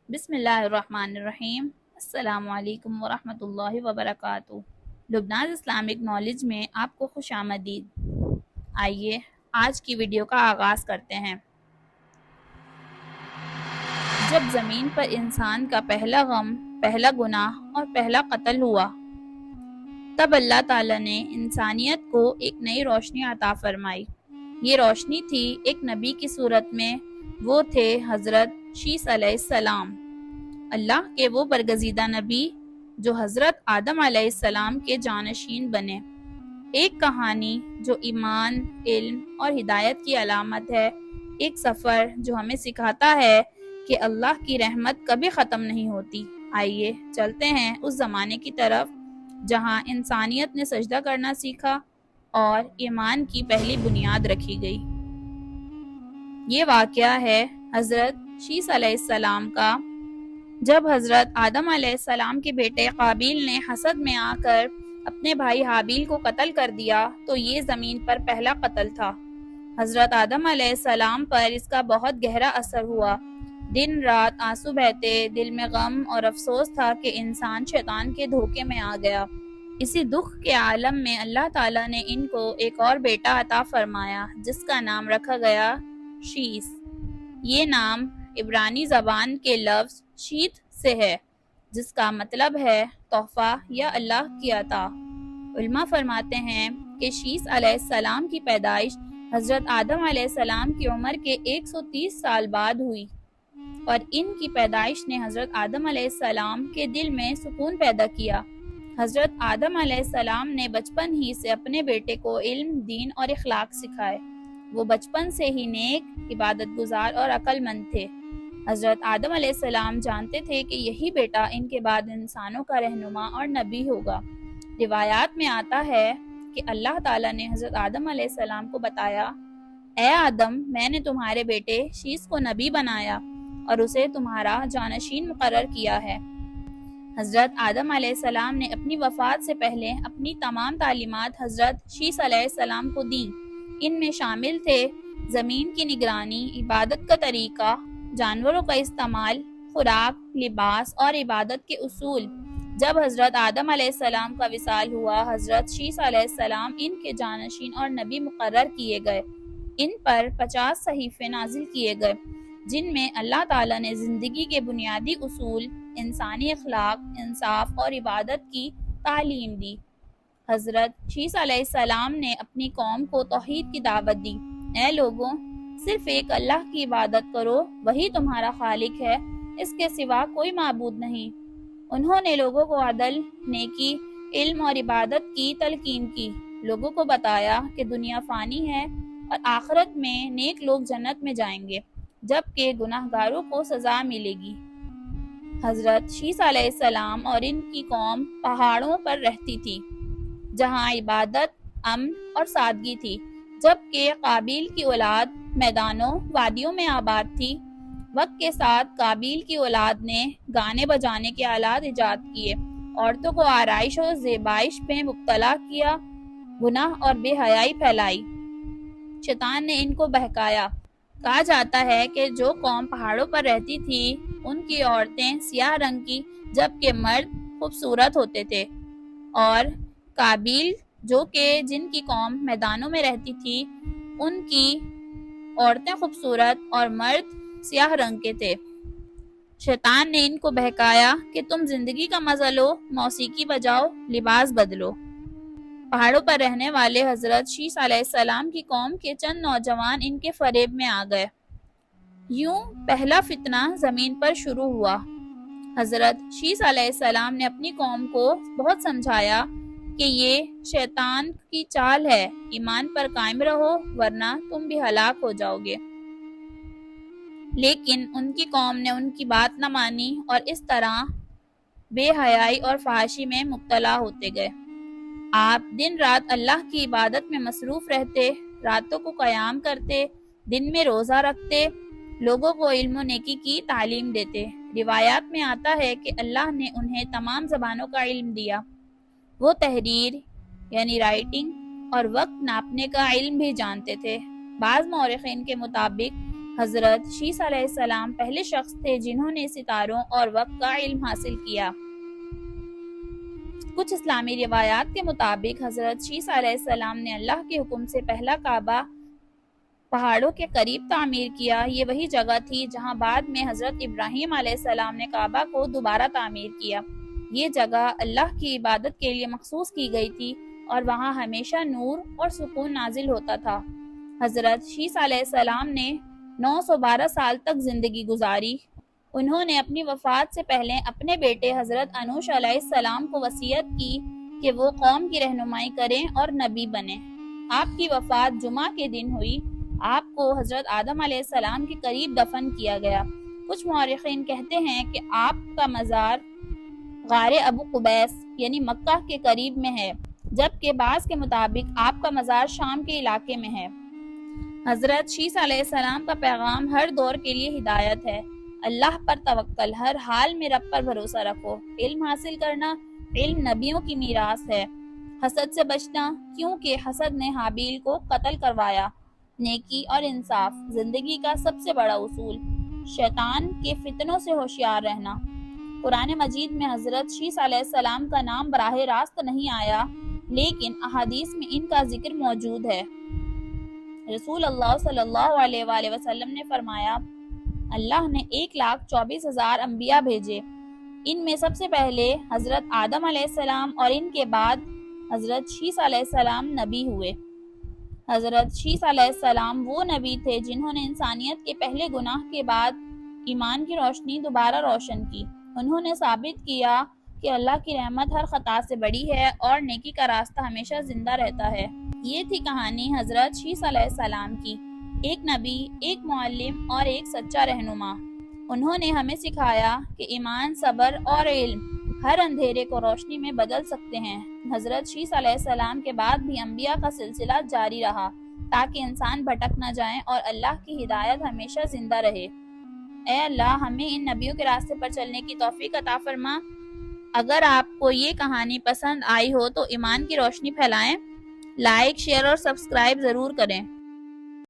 بسم اللہ الرحمن الرحیم۔ السلام علیکم ورحمۃ اللہ وبرکاتہ۔ لبنان اسلامک نالج میں آپ کو خوش آمدید۔ آئیے آج کی ویڈیو کا آغاز کرتے ہیں۔ جب زمین پر انسان کا پہلا غم، پہلا گناہ اور پہلا قتل ہوا، تب اللہ تعالیٰ نے انسانیت کو ایک نئی روشنی عطا فرمائی۔ یہ روشنی تھی ایک نبی کی صورت میں، وہ تھے حضرت شیس علیہ السلام، اللہ کے وہ برگزیدہ نبی جو حضرت آدم علیہ السلام کے جانشین بنے۔ ایک کہانی جو ایمان، علم اور ہدایت کی علامت ہے، ایک سفر جو ہمیں سکھاتا ہے کہ اللہ کی رحمت کبھی ختم نہیں ہوتی۔ آئیے چلتے ہیں اس زمانے کی طرف جہاں انسانیت نے سجدہ کرنا سیکھا اور ایمان کی پہلی بنیاد رکھی گئی۔ یہ واقعہ ہے حضرت شیس علیہ السلام کا، جب حضرت آدم علیہ السلام کے بیٹے قابیل نے حسد میں آ کر اپنے بھائی حابیل کو قتل کر دیا تو یہ زمین پر پہلا قتل تھا۔ حضرت آدم علیہ السلام پر اس کا بہت گہرا اثر ہوا۔ دن رات آنسو بہتے، دل میں غم اور افسوس تھا کہ انسان شیطان کے دھوکے میں آ گیا۔ اسی دکھ کے عالم میں اللہ تعالیٰ نے ان کو ایک اور بیٹا عطا فرمایا جس کا نام رکھا گیا شیس۔ یہ نام عبرانی زبان کے لفظ شیت سے ہے، جس کا مطلب ہے تحفہ یا اللہ کی عطا۔ علماء فرماتے ہیں کہ شیس علیہ السلام کی پیدائش حضرت آدم علیہ السلام کی عمر کے 130 سال بعد ہوئی، اور ان کی پیدائش نے حضرت آدم علیہ السلام کے دل میں سکون پیدا کیا۔ حضرت آدم علیہ السلام نے بچپن ہی سے اپنے بیٹے کو علم، دین اور اخلاق سکھائے۔ وہ بچپن سے ہی نیک، عبادت گزار اور عقل مند تھے۔ حضرت آدم علیہ السلام جانتے تھے کہ یہی بیٹا ان کے بعد انسانوں کا رہنما اور نبی ہوگا۔ روایات میں آتا ہے کہ اللہ تعالیٰ نے حضرت آدم علیہ السلام کو بتایا، اے آدم، میں نے تمہارے بیٹے شیس کو نبی بنایا اور اسے تمہارا جانشین مقرر کیا ہے۔ حضرت آدم علیہ السلام نے اپنی وفات سے پہلے اپنی تمام تعلیمات حضرت شیس علیہ السلام کو دیں۔ ان میں شامل تھے زمین کی نگرانی، عبادت کا طریقہ، جانوروں کا استعمال، خوراک، لباس اور عبادت کے اصول۔ جب حضرت آدم علیہ السلام کا وصال ہوا، حضرت شیس علیہ السلام ان کے جانشین اور نبی مقرر کیے گئے۔ ان پر 50 صحیفے نازل کیے گئے جن میں اللہ تعالیٰ نے زندگی کے بنیادی اصول، انسانی اخلاق، انصاف اور عبادت کی تعلیم دی۔ حضرت شیس علیہ السلام نے اپنی قوم کو توحید کی دعوت دی۔ اے لوگوں، صرف ایک اللہ کی عبادت کرو، وہی تمہارا خالق ہے، اس کے سوا کوئی معبود نہیں۔ انہوں نے لوگوں کو عدل، نیکی، علم اور عبادت کی تلقین کی۔ لوگوں کو بتایا کہ دنیا فانی ہے اور آخرت میں نیک لوگ جنت میں جائیں گے، جبکہ گناہ گاروں کو سزا ملے گی۔ حضرت شیس علیہ السلام اور ان کی قوم پہاڑوں پر رہتی تھی، جہاں عبادت، امن اور سادگی تھی، جبکہ قابیل کی اولاد میدانوں، وادیوں میں آباد تھی۔ وقت کے ساتھ قابیل کی اولاد نے گانے بجانے کے آلات ایجاد کیے، عورتوں کو آرائش و زیبائش میں مبتلا کیا، گناہ اور بے حیائی پھیلائی۔ شیطان نے ان کو بہکایا۔ کہا جاتا ہے کہ جو قوم پہاڑوں پر رہتی تھی ان کی عورتیں سیاہ رنگ کی، جبکہ مرد خوبصورت ہوتے تھے، اور قابیل جن کی قوم میدانوں میں رہتی تھی ان کی عورتیں خوبصورت اور مرد سیاہ رنگ کے تھے۔ شیطان نے ان کو بہکایا کہ تم زندگی کا مزہ لو، موسیقی بجاؤ، لباس بدلو۔ پہاڑوں پر رہنے والے حضرت شیس علیہ السلام کی قوم کے چند نوجوان ان کے فریب میں آ گئے۔ یوں پہلا فتنہ زمین پر شروع ہوا۔ حضرت شیس علیہ السلام نے اپنی قوم کو بہت سمجھایا کہ یہ شیطان کی چال ہے، ایمان پر قائم رہو ورنہ تم بھی ہلاک ہو جاؤ گے۔ لیکن ان کی قوم نے ان کی بات نہ مانی اور اس طرح بے حیائی اور فحاشی میں مبتلا ہوتے گئے۔ آپ دن رات اللہ کی عبادت میں مصروف رہتے، راتوں کو قیام کرتے، دن میں روزہ رکھتے، لوگوں کو علم و نیکی کی تعلیم دیتے۔ روایات میں آتا ہے کہ اللہ نے انہیں تمام زبانوں کا علم دیا۔ وہ تحریر یعنی رائٹنگ اور وقت ناپنے کا علم بھی جانتے تھے۔ بعض مورخین کے مطابق حضرت شیس علیہ السلام پہلے شخص تھے جنہوں نے ستاروں اور وقت کا علم حاصل کیا۔ کچھ اسلامی روایات کے مطابق حضرت شیس علیہ السلام نے اللہ کے حکم سے پہلا کعبہ پہاڑوں کے قریب تعمیر کیا۔ یہ وہی جگہ تھی جہاں بعد میں حضرت ابراہیم علیہ السلام نے کعبہ کو دوبارہ تعمیر کیا۔ یہ جگہ اللہ کی عبادت کے لیے مخصوص کی گئی تھی اور وہاں ہمیشہ نور اور سکون نازل ہوتا تھا۔ حضرت شیس علیہ السلام نے 912 سال تک زندگی گزاری۔ انہوں نے اپنی وفات سے پہلے اپنے بیٹے حضرت انوش علیہ السلام کو وصیت کی کہ وہ قوم کی رہنمائی کریں اور نبی بنیں۔ آپ کی وفات جمعہ کے دن ہوئی۔ آپ کو حضرت آدم علیہ السلام کے قریب دفن کیا گیا۔ کچھ مورخین کہتے ہیں کہ آپ کا مزار غار ابو قبیس یعنی مکہ کے قریب میں ہے، جبکہ بعض کے مطابق آپ کا مزار شام کے علاقے میں ہے۔ حضرت شیس علیہ السلام کا پیغام ہر دور کے لیے ہدایت ہے۔ اللہ پر توکل، ہر حال میں رب پر بھروسہ رکھو۔ علم حاصل کرنا، علم نبیوں کی میراث ہے۔ حسد سے بچنا، کیونکہ حسد نے حابیل کو قتل کروایا۔ نیکی اور انصاف، زندگی کا سب سے بڑا اصول۔ شیطان کے فتنوں سے ہوشیار رہنا۔ قرآن مجید میں حضرت شیس علیہ السلام کا نام براہ راست نہیں آیا، لیکن احادیث میں ان کا ذکر موجود ہے۔ رسول اللہ صلی اللہ علیہ وآلہ وسلم نے فرمایا، اللہ نے 1,24,000 انبیاء بھیجے، ان میں سب سے پہلے حضرت آدم علیہ السلام اور ان کے بعد حضرت شیس علیہ السلام نبی ہوئے۔ حضرت شیس علیہ السلام وہ نبی تھے جنہوں نے انسانیت کے پہلے گناہ کے بعد ایمان کی روشنی دوبارہ روشن کی۔ انہوں نے ثابت کیا کہ اللہ کی رحمت ہر خطا سے بڑی ہے اور نیکی کا راستہ ہمیشہ زندہ رہتا ہے۔ یہ تھی کہانی حضرت شیس علیہ السلام کی، ایک نبی، ایک معلم اور ایک سچا رہنما۔ انہوں نے ہمیں سکھایا کہ ایمان، صبر اور علم ہر اندھیرے کو روشنی میں بدل سکتے ہیں۔ حضرت شیس علیہ السلام کے بعد بھی انبیاء کا سلسلہ جاری رہا تاکہ انسان بھٹک نہ جائیں اور اللہ کی ہدایت ہمیشہ زندہ رہے۔ اے اللہ، ہمیں ان نبیوں کے راستے پر چلنے کی توفیق عطا فرما۔ اگر آپ کو یہ کہانی پسند آئی ہو تو ایمان کی روشنی پھیلائیں، لائک، شیئر اور سبسکرائب ضرور کریں۔